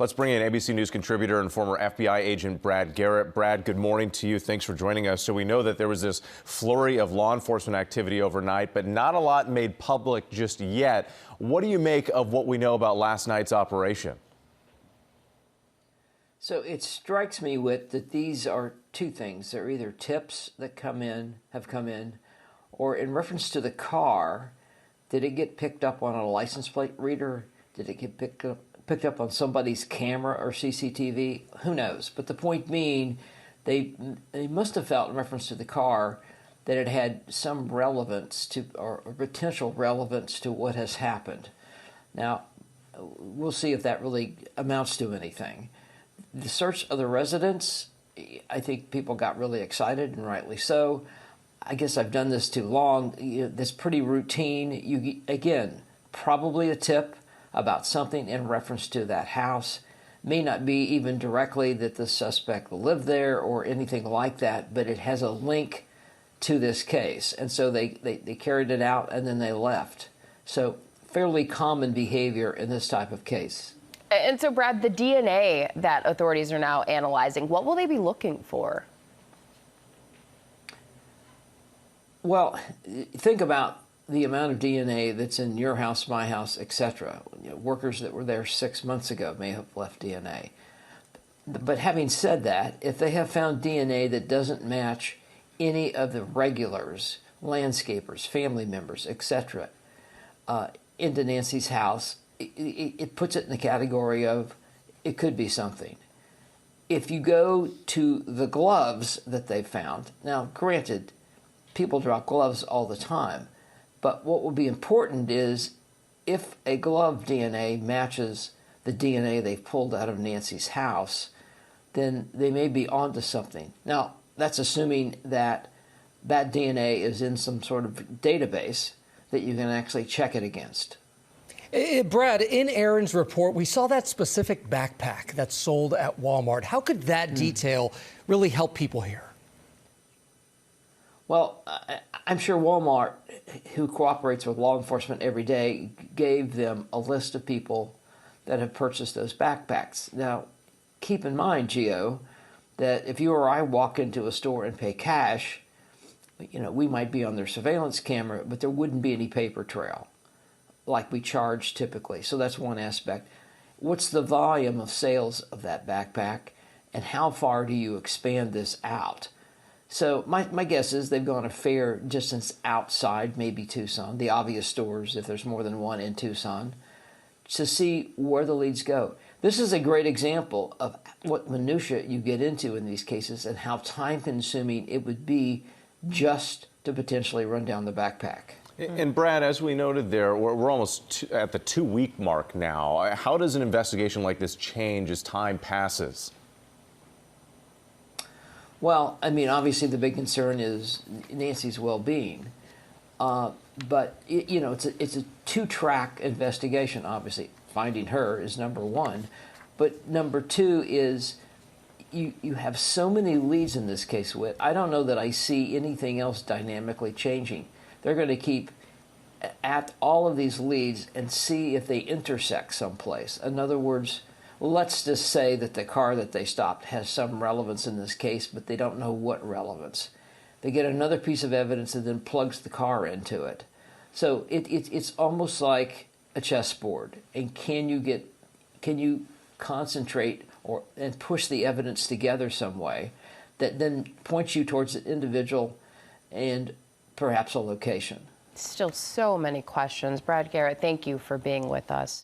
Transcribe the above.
Let's bring in ABC News contributor and former FBI agent Brad Garrett. Brad, good morning to you. Thanks for joining us. So we know that there was this flurry of law enforcement activity overnight, but not a lot made public just yet. What do you make of what we know about last night's operation? So it strikes me that these are two things. They're either tips that have come in, or in reference to the car, did it get picked up on a license plate reader? Did it get picked up on somebody's camera or CCTV? Who knows? But the point being, they must have felt in reference to the car that it had some relevance to, or potential relevance to what has happened. Now, we'll see if that really amounts to anything. The search of the residence, I think people got really excited, and rightly so. I guess I've done this too long. That's pretty routine. Again, probably a tip about something in reference to that house. May not be even directly that the suspect lived there or anything like that, but it has a link to this case. And so they carried it out and then they left. So fairly common behavior in this type of case. And so, Brad, the DNA that authorities are now analyzing, what will they be looking for? Well, think about the amount of DNA that's in your house, my house, etc. Workers that were there 6 months ago may have left DNA. But having said that, if they have found DNA that doesn't match any of the regulars, landscapers, family members, etc., into Nancy's house, it puts it in the category of it could be something. If you go to the gloves that they found, now granted, people drop gloves all the time, but what will be important is if a glove DNA matches the DNA they've pulled out of Nancy's house, then they may be onto something. Now, that's assuming that that DNA is in some sort of database that you can actually check it against. Brad, in Aaron's report, we saw that specific backpack that's sold at Walmart. How could that detail really help people here? Well, I'm sure Walmart, who cooperates with law enforcement every day, gave them a list of people that have purchased those backpacks. Now, keep in mind, Gio, that if you or I walk into a store and pay cash, we might be on their surveillance camera, but there wouldn't be any paper trail like we charge typically. So that's one aspect. What's the volume of sales of that backpack, and how far do you expand this out? So my guess is they've gone a fair distance outside, maybe Tucson, the obvious stores, if there's more than one in Tucson, to see where the leads go. This is a great example of what minutia you get into in these cases and how time-consuming it would be just to potentially run down the backpack. And Brad, as we noted there, we're almost at the 2-week mark now. How does an investigation like this change as time passes? Well, I mean, obviously the big concern is Nancy's well-being, but it's a two-track investigation. Obviously, finding her is number one, but number two is you have so many leads in this case. I don't know that I see anything else dynamically changing. They're going to keep at all of these leads and see if they intersect someplace. In other words, let's just say that the car that they stopped has some relevance in this case, but they don't know what relevance. They get another piece of evidence and then plugs the car into it. So it's almost like a chessboard. And can you concentrate and push the evidence together some way that then points you towards an individual and perhaps a location? Still so many questions. Brad Garrett, thank you for being with us.